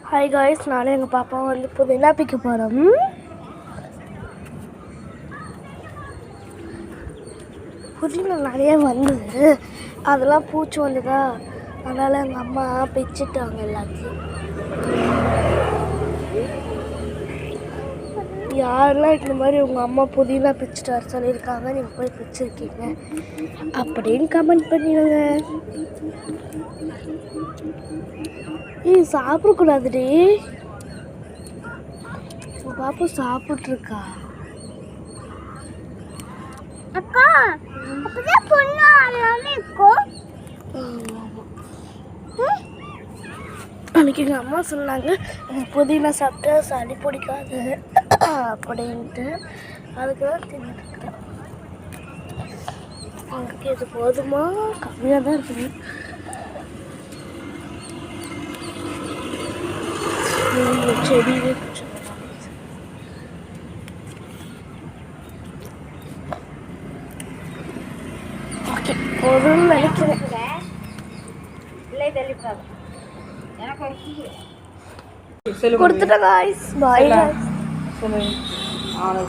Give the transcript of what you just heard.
Hi guys, நானும் எங்கள் பாப்பாவும் வந்து புதினா பிக்க போகிறோம். புதினா நிறைய வந்தது, அதெல்லாம் பூச்சி வந்ததா, அதனால் எங்கள் அம்மா பிச்சுட்டாங்க எல்லாத்தையும். யாரெல்லாம் இந்த மாதிரி உங்கள் அம்மா புதினா பிச்சுட்டு வர சொல்லியிருக்காங்க, நீங்கள் போய் பிச்சுருக்கீங்க அப்படின்னு கமெண்ட் பண்ணிடுங்க. சாப்பிடக்கூடாதுடி, பாப்பா சாப்பிட்ருக்கா. அக்கா அப்பதான் பொண்ணு இருக்கும். அன்றைக்கி எங்கள் அம்மா சொன்னாங்க புதினா சாப்பிட்டா சளி பிடிக்காது அப்படின்ட்டு, அதுக்கு தான் தின்னுட்டுருக்கேன். உங்களுக்கு இது போதுமா? கம்மியாக தான் இருக்குது. செடியே ஓகே போதும்னு நினைக்கிறேன். கொடுத்துட்டேன் காய்ஸ், பாய்.